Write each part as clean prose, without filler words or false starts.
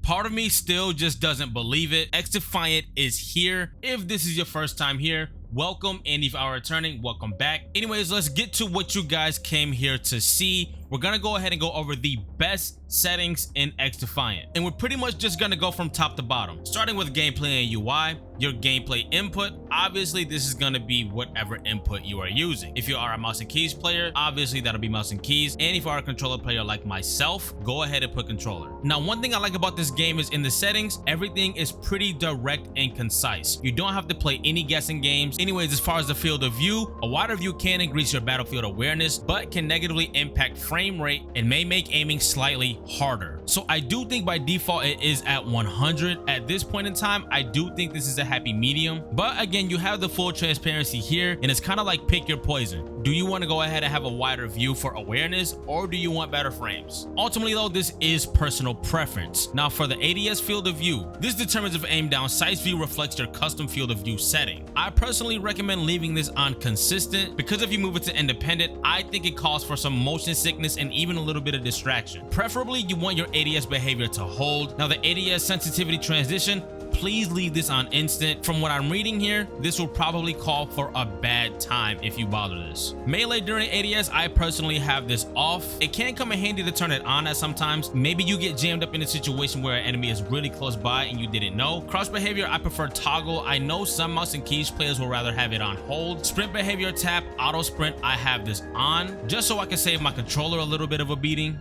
Part of me still just doesn't believe it. XDefiant is here. If this is your first time here, welcome, and if you are returning, welcome back. Anyways, let's get to what you guys came here to see. We're gonna go ahead and go over the best settings in XDefiant, and we're pretty much just gonna go from top to bottom, starting with gameplay and UI. Your gameplay input, obviously this is gonna be whatever input you are using. If you are a mouse and keys player, obviously that'll be mouse and keys, and if you are a controller player like myself, go ahead and put controller. Now, one thing I like about this game is in the settings, everything is pretty direct and concise. You don't have to play any guessing games. Anyways, as far as the field of view, a wider view can increase your battlefield awareness, but can negatively impact frame rate and may make aiming slightly harder. So I do think by default it is at 100. At this point in time, I do think this is a happy medium, but again, you have the full transparency here, and it's kind of like pick your poison. Do you want to go ahead and have a wider view for awareness, or do you want better frames? Ultimately though, this is personal preference. Now for the ADS field of view, this determines if aim down sights view reflects your custom field of view setting. I personally recommend leaving this on consistent, because if you move it to independent, I think it calls for some motion sickness and even a little bit of distraction. Preferably you want your ADS behavior to hold. Now the ADS sensitivity transition, please leave this on instant. From what I'm reading here, this will probably call for a bad time if you bother this. Melee during ADS, I personally have this off. It can come in handy to turn it on at sometimes. Maybe you get jammed up in a situation where an enemy is really close by and you didn't know. Crouch behavior, I prefer toggle. I know some mouse and keys players will rather have it on hold. Sprint behavior tap, auto sprint, I have this on just so I can save my controller a little bit of a beating.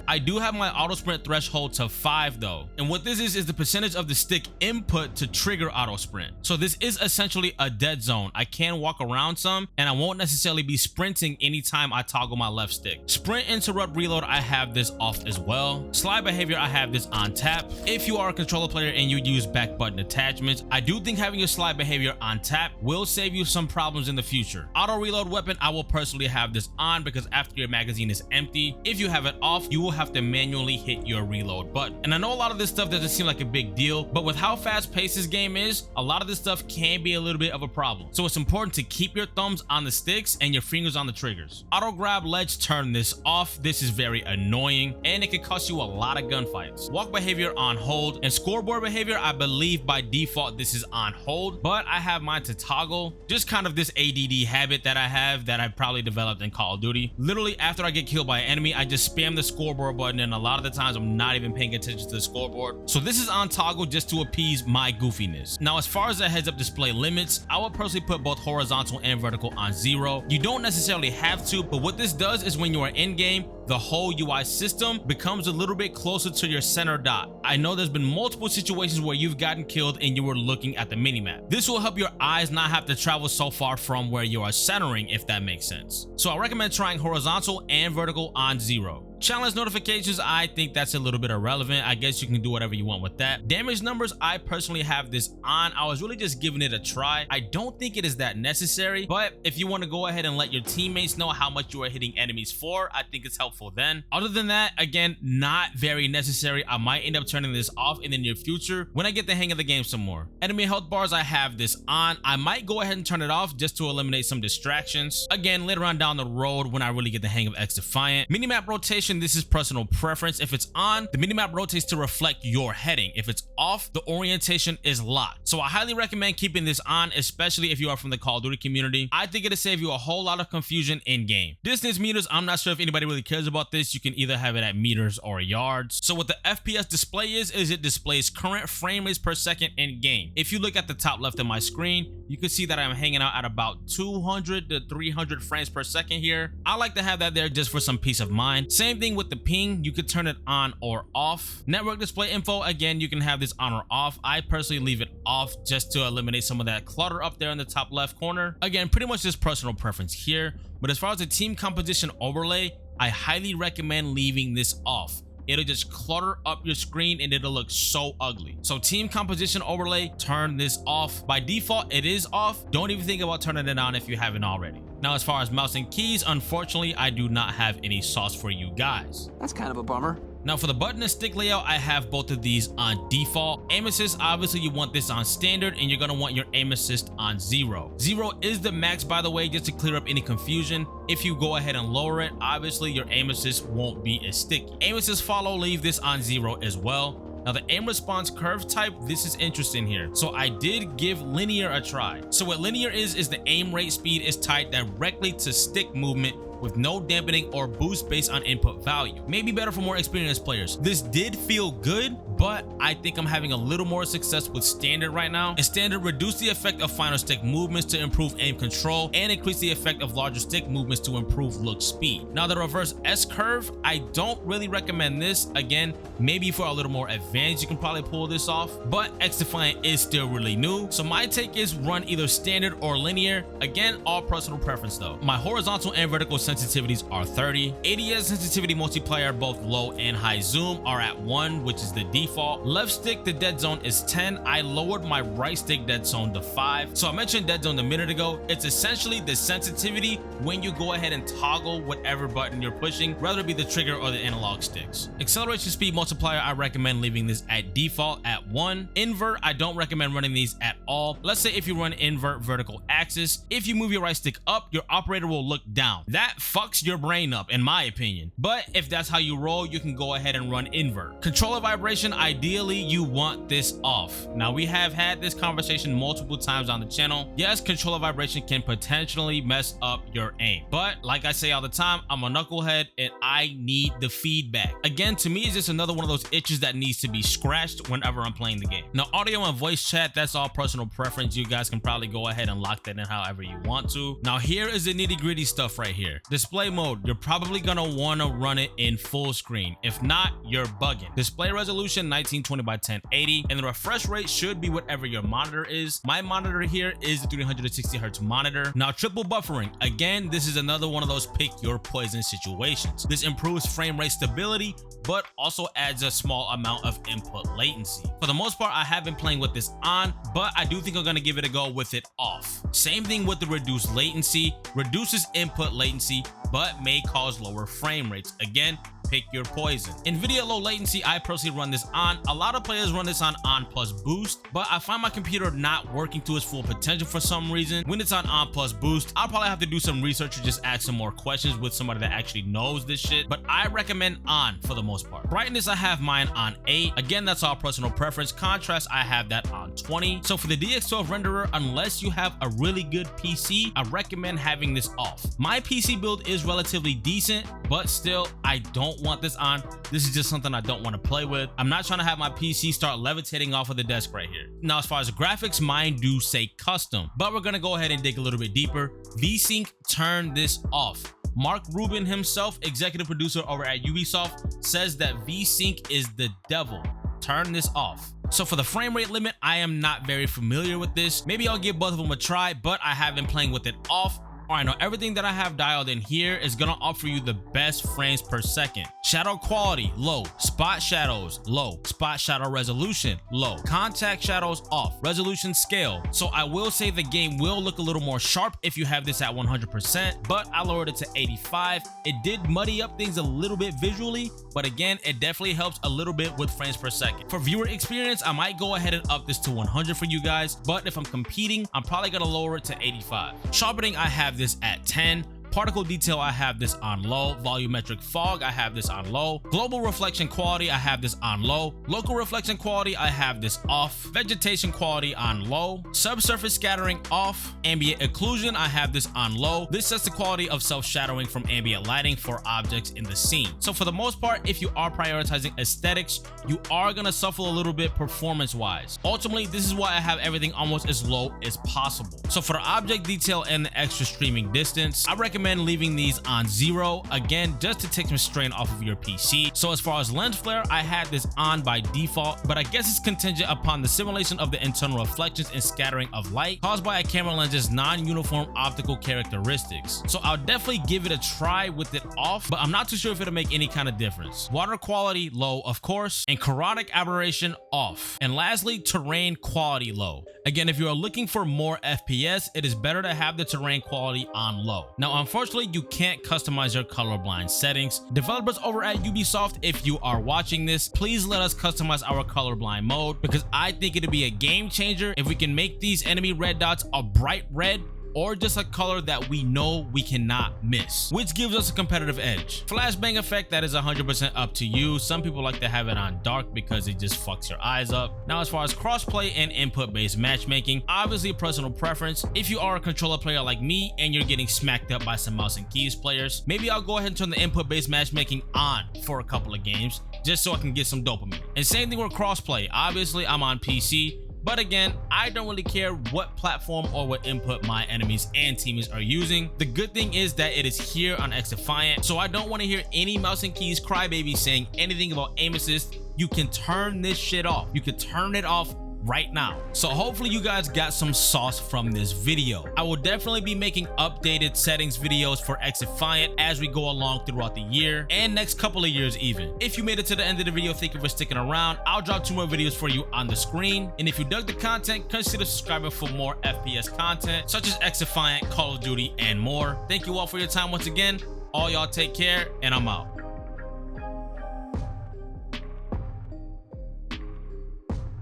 I do have my auto sprint threshold to 5 though. And what this is the percentage of the stick input to trigger auto sprint. So this is essentially a dead zone. I can walk around some and I won't necessarily be sprinting anytime I toggle my left stick. Sprint interrupt reload, I have this off as well. Slide behavior, I have this on tap. If you are a controller player and you use back button attachments, I do think having your slide behavior on tap will save you some problems in the future. Auto reload weapon, I will personally have this on because after your magazine is empty, if you have it off, you will have to manually hit your reload button. And I know a lot of this stuff doesn't seem like a big deal, but with how fast paced this game is, a lot of this stuff can be a little bit of a problem. So it's important to keep your thumbs on the sticks and your fingers on the triggers. Auto grab ledge, turn this off. This is very annoying and it can cost you a lot of gunfights. Walk behavior on hold, and scoreboard behavior, I believe by default this is on hold, but I have mine to toggle. Just kind of this ADD habit that I have that I probably developed in Call of Duty. Literally after I get killed by an enemy, I just spam the scoreboard button, and a lot of the times I'm not even paying attention to the scoreboard. So this is on toggle just to appease my goofiness. Now as far as the heads up display limits, I would personally put both horizontal and vertical on 0. You don't necessarily have to, but what this does is when you are in game, the whole UI system becomes a little bit closer to your center dot. I know there's been multiple situations where you've gotten killed and you were looking at the minimap. This will help your eyes not have to travel so far from where you are centering, if that makes sense. So I recommend trying horizontal and vertical on 0. Challenge notifications, I think that's a little bit irrelevant. I guess you can do whatever you want with that. Damage numbers, I personally have this on. I was really just giving it a try. I don't think it is that necessary, but if you want to go ahead and let your teammates know how much you are hitting enemies for, I think it's helpful then. Other than that, again, not very necessary. I might end up turning this off in the near future when I get the hang of the game some more. Enemy health bars, I have this on. I might go ahead and turn it off just to eliminate some distractions. Again, later on down the road when I really get the hang of XDefiant. Minimap rotation, this is personal preference. If it's on, the minimap rotates to reflect your heading. If it's off, the orientation is locked. So I highly recommend keeping this on, especially if you are from the Call of Duty community. I think it'll save you a whole lot of confusion in game. Distance meters, I'm not sure if anybody really cares about this. You can either have it at meters or yards. So what the FPS display is it displays current frame rates per second in game. If you look at the top left of my screen, you can see that I'm hanging out at about 200 to 300 frames per second here. I like to have that there just for some peace of mind. Same thing with the ping, you could turn it on or off. Network display info, again, you can have this on or off. I personally leave it off just to eliminate some of that clutter up there in the top left corner. Again, pretty much just personal preference here. But as far as the team composition overlay, I highly recommend leaving this off. It'll just clutter up your screen and it'll look so ugly. So team composition overlay, turn this off. By default, it is off. Don't even think about turning it on if you haven't already. Now, as far as mouse and keys, unfortunately, I do not have any sauce for you guys. That's kind of a bummer. Now for the button and stick layout, I have both of these on default. Aim assist, obviously you want this on standard, and you're gonna want your aim assist on 0. 0 is the max, by the way, just to clear up any confusion. If you go ahead and lower it, obviously your aim assist won't be as sticky. Aim assist follow, leave this on 0 as well. Now the aim response curve type, this is interesting here. So I did give linear a try. So what linear is the aim rate speed is tied directly to stick movement with no dampening or boost based on input value. Maybe better for more experienced players. This did feel good, but I think I'm having a little more success with standard right now. In standard, reduce the effect of finer stick movements to improve aim control and increase the effect of larger stick movements to improve look speed. Now the reverse S curve, I don't really recommend this. Again, maybe for a little more advanced, you can probably pull this off, but XDefiant is still really new. So my take is run either standard or linear. Again, all personal preference though. My horizontal and vertical sensitivities are 30. ADS sensitivity multiplier, both low and high zoom, are at 1, which is the default. Left stick, the dead zone is 10. I lowered my right stick dead zone to 5. So I mentioned dead zone a minute ago. It's essentially the sensitivity when you go ahead and toggle whatever button you're pushing, whether it be the trigger or the analog sticks. Acceleration speed multiplier, I recommend leaving this at default at 1. Invert, I don't recommend running these at all. Let's say if you run invert vertical axis, if you move your right stick up, your operator will look down. That fucks your brain up, in my opinion. But if that's how you roll, you can go ahead and run invert. Controller vibration, ideally you want this off. Now we have had this conversation multiple times on the channel. Yes, controller vibration can potentially mess up your aim, but like I say all the time, I'm a knucklehead and I need the feedback. Again, to me, it's just another one of those itches that needs to be scratched whenever I'm playing the game. Now audio and voice chat, that's all personal preference. You guys can probably go ahead and lock that in however you want to. Now here is the nitty-gritty stuff right here. Display mode, you're probably gonna want to run it in full screen. If not, you're bugging. Display resolution 1920 by 1080, and the refresh rate should be whatever your monitor is. My monitor here is the 360 Hz monitor. Now triple buffering, again, this is another one of those pick your poison situations. This improves frame rate stability, but also adds a small amount of input latency. For the most part, I have been playing with this on, but I do think I'm gonna give it a go with it off. Same thing with the reduced latency, reduces input latency, but may cause lower frame rates. Again, pick your poison. NVIDIA low latency, I personally run this on. A lot of players run this on plus boost, but I find my computer not working to its full potential for some reason. When it's on plus boost, I'll probably have to do some research or just ask some more questions with somebody that actually knows this shit, but I recommend on for the most part. Brightness, I have mine on 8. Again, that's all personal preference. Contrast, I have that on 20. So for the DX12 renderer, unless you have a really good PC, I recommend having this off. My PC build is relatively decent, but still, I don't want this on. This is just something I don't want to play with. I'm not trying to have my PC start levitating off of the desk right here. Now, as far as graphics, mine do say custom, but we're gonna go ahead and dig a little bit deeper. VSync, turn this off. Mark Rubin himself, executive producer over at Ubisoft, says that VSync is the devil. Turn this off. So for the frame rate limit, I am not very familiar with this. Maybe I'll give both of them a try, but I have been playing with it off. All right, now everything that I have dialed in here is gonna offer you the best frames per second. Shadow quality, low. Spot shadows, low. Spot shadow resolution, low. Contact shadows, off. Resolution scale. So I will say the game will look a little more sharp if you have this at 100%, but I lowered it to 85. It did muddy up things a little bit visually, but again, it definitely helps a little bit with frames per second. For viewer experience, I might go ahead and up this to 100 for you guys, but if I'm competing, I'm probably gonna lower it to 85. Sharpening, I have this at 10. Particle detail, I have this on low. Volumetric fog, I have this on low. Global reflection quality, I have this on low. Local reflection quality, I have this off. Vegetation quality on low. Subsurface scattering off. Ambient occlusion, I have this on low. This sets the quality of self-shadowing from ambient lighting for objects in the scene. So for the most part, if you are prioritizing aesthetics, you are gonna suffer a little bit performance-wise. Ultimately, this is why I have everything almost as low as possible. So for the object detail and the extra streaming distance, I recommend leaving these on 0, again, just to take some strain off of your PC. So as far as lens flare, I had this on by default, but I guess it's contingent upon the simulation of the internal reflections and scattering of light caused by a camera lens's non-uniform optical characteristics. So I'll definitely give it a try with it off, but I'm not too sure if it'll make any kind of difference. Water quality, low, of course, and chromatic aberration, off. And lastly, terrain quality, low. Again, if you are looking for more FPS, it is better to have the terrain quality on low. Now, unfortunately, you can't customize your colorblind settings. Developers over at Ubisoft, if you are watching this, please let us customize our colorblind mode, because I think it'd be a game changer if we can make these enemy red dots a bright red or just a color that we know we cannot miss, which gives us a competitive edge. Flashbang effect, that is 100% up to you. Some people like to have it on dark because it just fucks your eyes up. Now, as far as crossplay and input-based matchmaking, obviously a personal preference. If you are a controller player like me and you're getting smacked up by some mouse and keys players, maybe I'll go ahead and turn the input-based matchmaking on for a couple of games just so I can get some dopamine. And same thing with crossplay. Obviously, I'm on PC, but again, I don't really care what platform or what input my enemies and teammates are using. The good thing is that it is here on XDefiant, so I don't want to hear any mouse and keys crybabies saying anything about aim assist. You can turn this shit off. You can turn it off right now. So hopefully you guys got some sauce from this video. I will definitely be making updated settings videos for XDefiant as we go along throughout the year and next couple of years even. If you made it to the end of the video, thank you for sticking around. I'll drop 2 more videos for you on the screen. And if you dug the content, consider subscribing for more FPS content such as XDefiant, Call of Duty, and more. Thank you all for your time once again. All y'all take care, and I'm out.